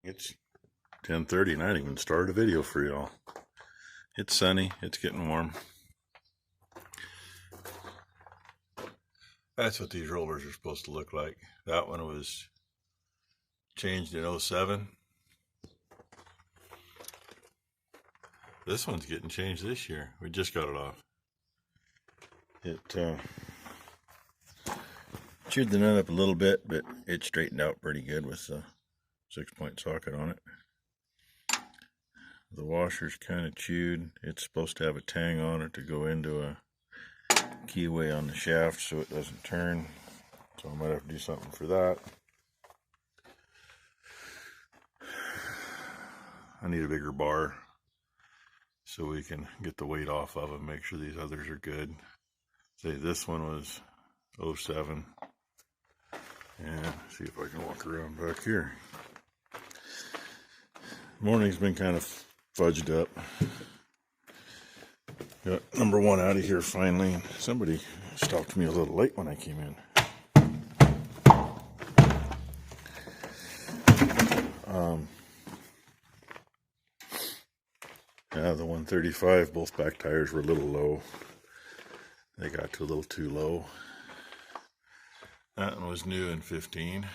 It's 10:30 and I didn't even start a video for y'all. It's sunny, it's getting warm. That's what these rollers are supposed to look like. That one was changed in 07. This one's getting changed this year. We just got it off. It chewed the nut up a little bit, but it straightened out pretty good with the 6-point socket on it. The washer's kind of chewed. It's supposed to have a tang on it to go into a keyway on the shaft so it doesn't turn. So I might have to do something for that. I need a bigger bar so we can get the weight off of them, make sure these others are good. Say this one was 07. And see if I can walk around back here. Morning's been kind of fudged up. Got number one out of here finally. Somebody stopped me a little late when I came in. Yeah, the 135, both back tires were a little low. They got to a little too low. That one was new in 15.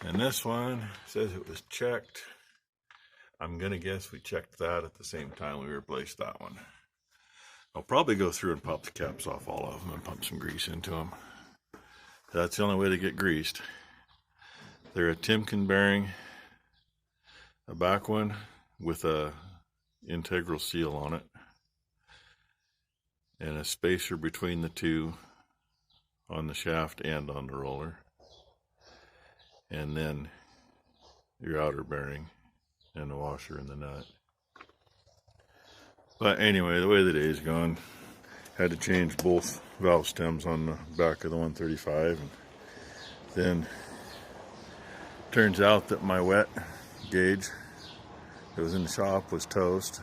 And this one says it was checked. I'm going to guess we checked that at the same time we replaced that one. I'll probably go through and pop the caps off all of them and pump some grease into them. That's the only way to get greased. They're a Timken bearing, a back one with a integral seal on it, and a spacer between the two on the shaft and on the roller, and then your outer bearing and the washer and the nut. But anyway, the way the day's gone, had to change both valve stems on the back of the 135, and then turns out that my wet gauge that was in the shop was toast.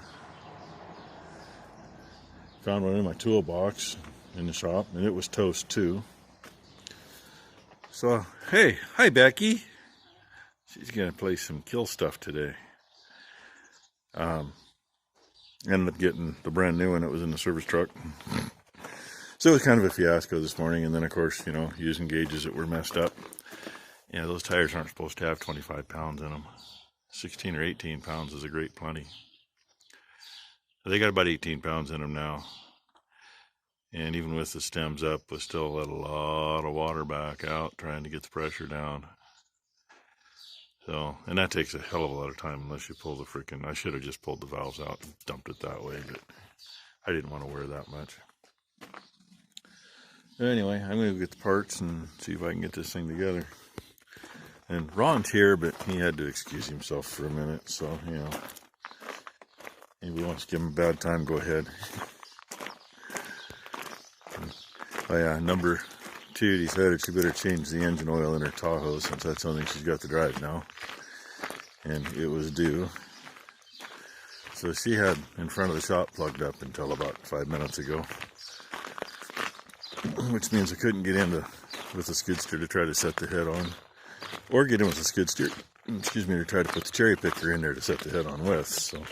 Found one in my toolbox in the shop, and it was toast too. So, hey, hi Becky. She's gonna play some kill stuff today. Ended up getting the brand new one. It was in the service truck. So it was kind of a fiasco this morning, and then of course, you know, using gauges that were messed up. Yeah, those tires aren't supposed to have 25 pounds in them. 16 or 18 pounds is a great plenty. They got about 18 pounds in them now. And even with the stems up, we still let a lot of water back out trying to get the pressure down. So, and that takes a hell of a lot of time unless you pull the freaking, I should have just pulled the valves out and dumped it that way, but I didn't want to wear that much. But anyway, I'm going to get the parts and see if I can get this thing together. And Ron's here, but he had to excuse himself for a minute, so, you know, anybody wants to give him a bad time, go ahead. Oh yeah, number two decided she better change the engine oil in her Tahoe since that's something she's got to drive now. And it was due. So she had in front of the shop plugged up until about 5 minutes ago. Which means I couldn't get in with the skid steer to try to set the head on. Or get in with the skid steer, excuse me, to try to put the cherry picker in there to set the head on with. So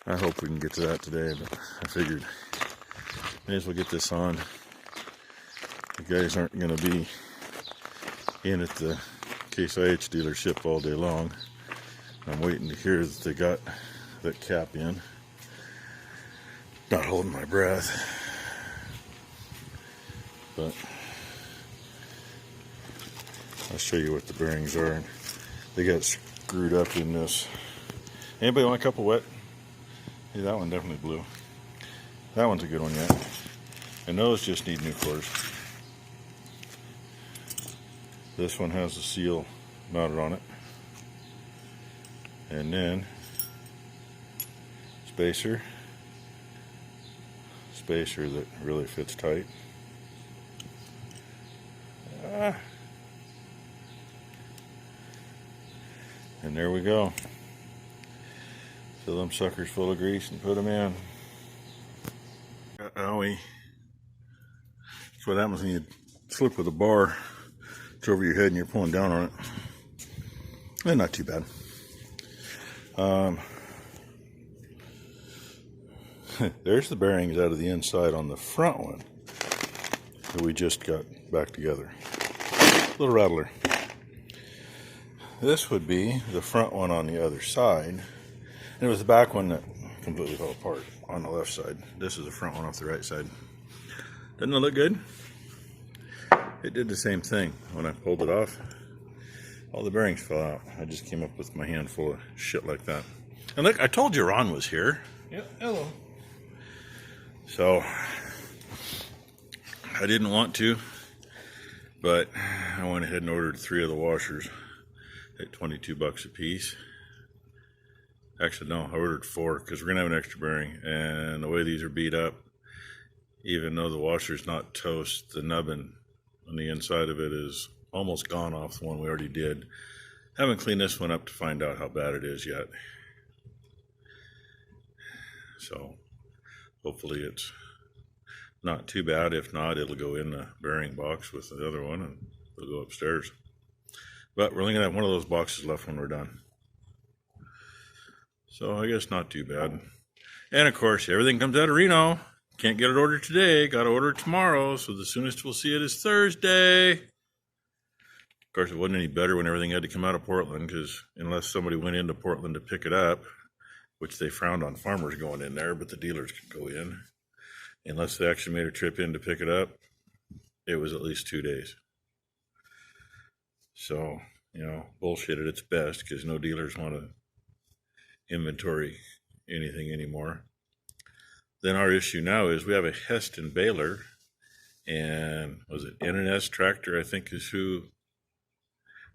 I hope we can get to that today, but I figured may as well get this on. The guys aren't going to be in at the Case IH dealership all day long. I'm waiting to hear that they got that cap in. Not holding my breath. But I'll show you what the bearings are. They got screwed up in this. Anybody want a cup of wet? Yeah, that one definitely blew. That one's a good one yet. And those just need new cores. This one has the seal mounted on it. And then spacer that really fits tight. And there we go. Fill them suckers full of grease and put them in. Owie. That's what happens when you slip with a bar it's over your head and you're pulling down on it. And not too bad. There's the bearings out of the inside on the front one that we just got back together. Little rattler. This would be the front one on the other side. And it was the back one that completely fell apart on the left side. This is the front one off the right side. Doesn't it look good? It did the same thing. When I pulled it off, all the bearings fell out. I just came up with my hand full of shit like that. And look, I told you Ron was here. Yep, hello. So, I didn't want to, but I went ahead and ordered 3 of the washers at $22 a piece. Actually, no, I ordered 4 because we're going to have an extra bearing. And the way these are beat up, even though the washer's not toast, the nubbin on the inside of it is almost gone off the one we already did. Haven't cleaned this one up to find out how bad it is yet. So, hopefully it's not too bad. If not, it'll go in the bearing box with the other one and it'll go upstairs. But we're only going to have one of those boxes left when we're done. So I guess not too bad. And of course, everything comes out of Reno. Can't get it ordered today. Got to order it tomorrow. So the soonest we'll see it is Thursday. Of course, it wasn't any better when everything had to come out of Portland, because unless somebody went into Portland to pick it up, which they frowned on farmers going in there, but the dealers could go in. Unless they actually made a trip in to pick it up, it was at least 2 days. So, bullshit at its best, because no dealers want to inventory anything anymore. Then our issue now is we have a Heston baler, and was it N&S Tractor, I think, is who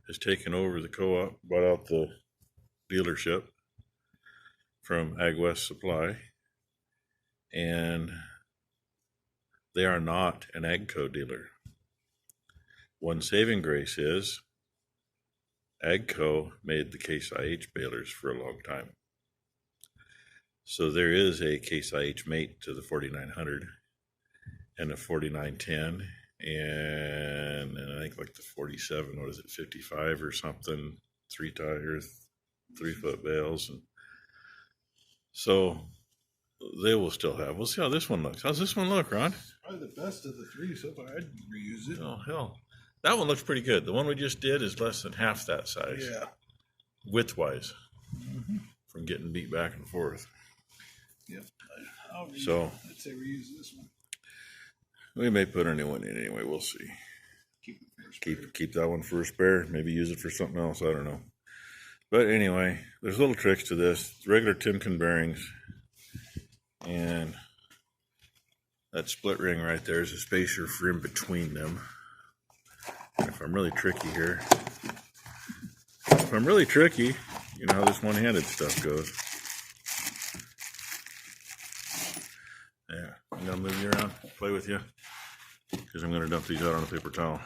has taken over the co-op, bought out the dealership from Ag West Supply, and they are not an AGCO dealer. One saving grace is AGCO made the Case IH balers for a long time. So there is a Case IH mate to the 4900 and the 4910 and I think like the 47, 55 or something, 3-foot bales. And so they will still have. We'll see how this one looks. How's this one look, Ron? Probably the best of the 3 so far. I'd reuse it. Oh, hell. That one looks pretty good. The one we just did is less than half that size. Yeah. Width-wise. From getting beat back and forth. Yep. I'd say reuse this one. We may put a new one in anyway. We'll see. Keep that one for a spare. Maybe use it for something else. I don't know. But anyway, there's little tricks to this. Regular Timken bearings. And that split ring right there is a spacer for in between them. And if I'm really tricky here, you know how this one-handed stuff goes. Yeah, I'm going to move you around, play with you, because I'm going to dump these out on a paper towel.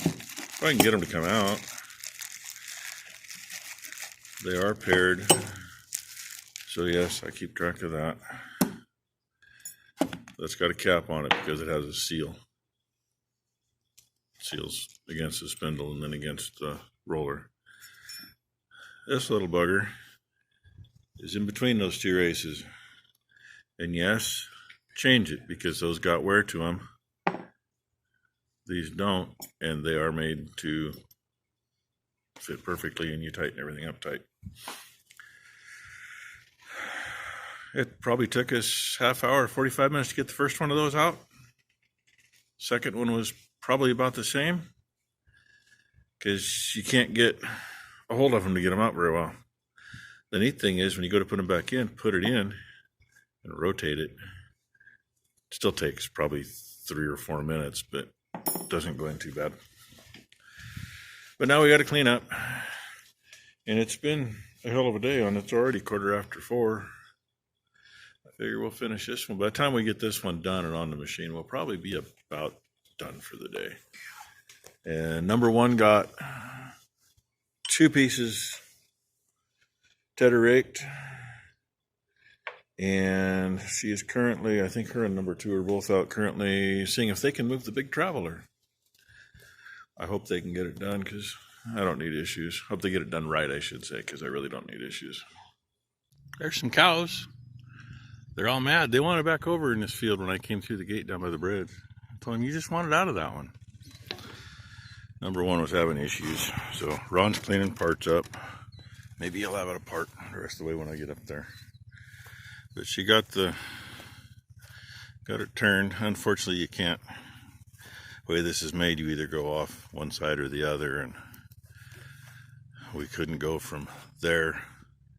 If I can get them to come out. They are paired, so yes, I keep track of that. That's got a cap on it because it has a seal. Seals against the spindle and then against the roller. This little bugger is in between those 2 races. And yes, change it because those got wear to them. These don't, and they are made to fit perfectly, and you tighten everything up tight. It probably took us half hour, 45 minutes to get the first one of those out. Second one was probably about the same, because you can't get a hold of them to get them out very well. The neat thing is when you go to put them back in, put it in and rotate it. It still takes probably 3 or 4 minutes, but it doesn't go in too bad. But now we got to clean up, and it's been a hell of a day on. It's already 4:15. I figure we'll finish this one. By the time we get this one done and on the machine, we'll probably be about done for the day. And number 1 got 2 pieces tedder raked, and she is currently, I think her and number 2 are both out currently seeing if they can move the big traveler. I hope they can get it done because I don't need issues. Hope they get it done right, I should say, because I really don't need issues. There's some cows. They're all mad. They wanted back over in this field when I came through the gate down by the bridge. I told them, you just wanted out of that one. Number one was having issues. So Ron's cleaning parts up. Maybe he'll have it apart the rest of the way when I get up there. But she got it turned. Unfortunately, you can't. The way this is made, you either go off one side or the other, and we couldn't go from there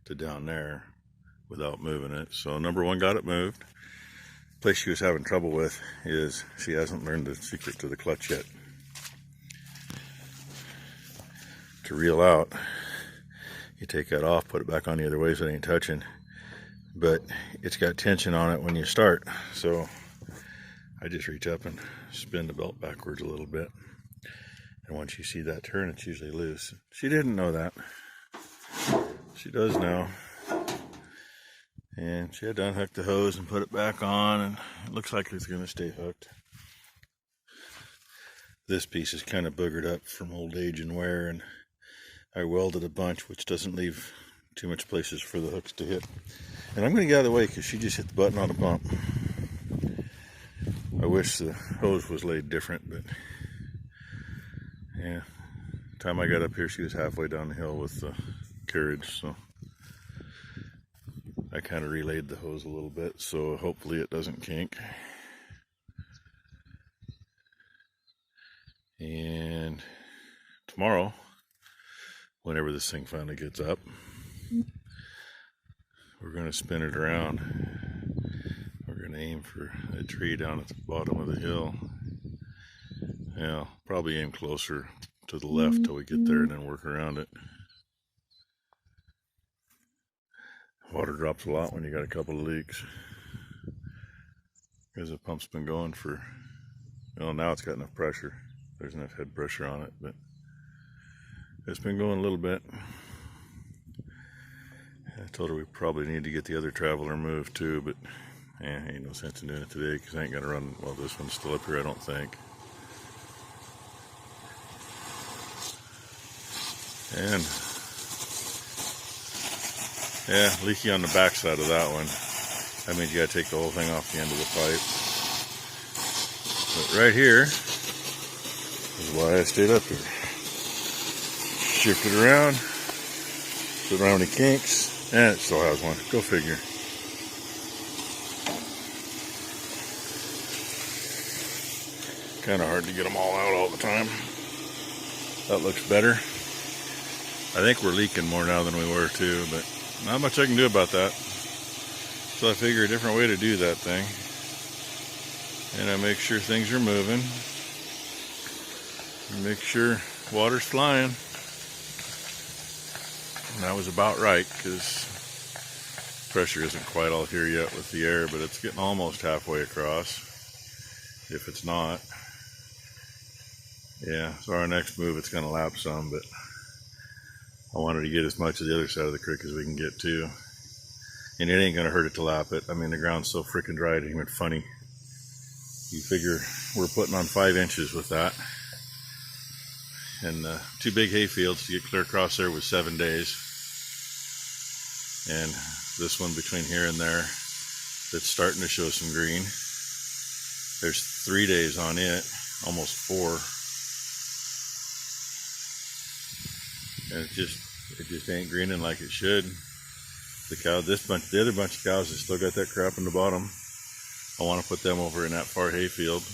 to down there without moving it. So number one got it moved. The place she was having trouble with is she hasn't learned the secret to the clutch yet. To reel out, you take that off, put it back on the other way so it ain't touching, but it's got tension on it when you start, so I just reach up and spin the belt backwards a little bit, and once you see that turn, it's usually loose. She didn't know that. She does now, and she had to unhook the hose and put it back on, and it looks like it's going to stay hooked. This piece is kind of boogered up from old age and wear, and I welded a bunch, which doesn't leave too much places for the hooks to hit. And I'm going to get out of the way because she just hit the button on the pump. I wish the hose was laid different, but yeah. The time I got up here, she was halfway down the hill with the carriage, so I kind of relayed the hose a little bit, so hopefully it doesn't kink. And tomorrow, whenever this thing finally gets up, we're going to spin it around. We're going to aim for a tree down at the bottom of the hill. Yeah, probably aim closer to the left till we get there and then work around it. Water drops a lot when you got a couple of leaks, because the pump's been going for, well, now it's got enough pressure. There's enough head pressure on it, but it's been going a little bit. I told her we probably need to get the other traveler moved too, but ain't no sense in doing it today because I ain't gonna run while this one's still up here, I don't think. And yeah, leaky on the back side of that one. That means you gotta take the whole thing off the end of the pipe. But right here is why I stayed up here. Shift it around, put around any kinks, and it still has one. Go figure. Kind of hard to get them all out all the time. That looks better. I think we're leaking more now than we were too, but not much I can do about that. So I figure a different way to do that thing. And I make sure things are moving. And make sure water's flying. And that was about right, because pressure isn't quite all here yet with the air, but it's getting almost halfway across, if it's not. Yeah, so our next move, it's going to lap some, but I wanted to get as much of the other side of the creek as we can get to. And it ain't going to hurt it to lap it. I mean, the ground's so freaking dry, it ain't even funny. You figure we're putting on 5 inches with that. And 2 big hay fields to get clear across there was 7 days. And this one between here and there, that's starting to show some green. There's 3 days on it, almost 4. And it just ain't greening like it should. The other bunch of cows that still got that crap in the bottom, I want to put them over in that far hay field.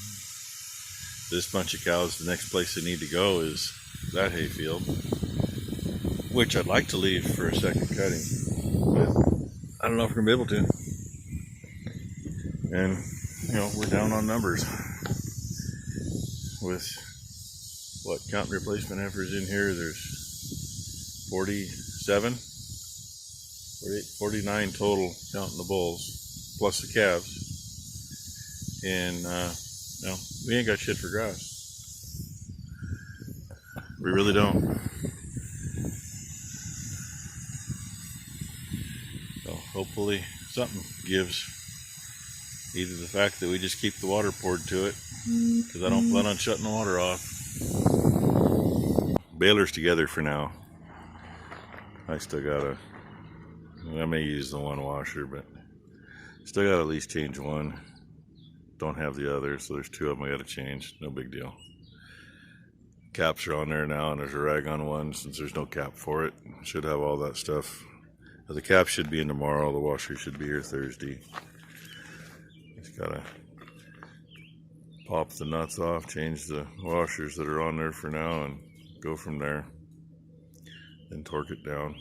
This bunch of cows, the next place they need to go is that hay field, which I'd like to leave for a second cutting, but I don't know if we're gonna be able to. And you know, we're down on numbers with what, counting replacement heifers in here, there's 47, 48, 49 total counting the bulls plus the calves. And no, we ain't got shit for grass. We really don't. So hopefully something gives. Either the fact that we just keep the water poured to it, because I don't plan on shutting the water off, baler's together for now. I still gotta, I may use the one washer, but still gotta at least change one. Don't have the other, so there's two of them I gotta change. No big deal. Caps are on there now, and there's a rag on one since there's no cap for it. Should have all that stuff. The cap should be in tomorrow. The washer should be here Thursday. Just gotta pop the nuts off, change the washers that are on there for now, and go from there. Then torque it down.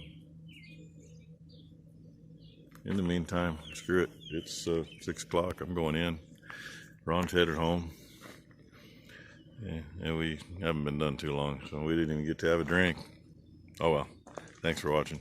In the meantime, screw it. It's 6 o'clock. I'm going in. Ron's headed home. Yeah, and we haven't been done too long, so we didn't even get to have a drink. Oh well. Thanks for watching.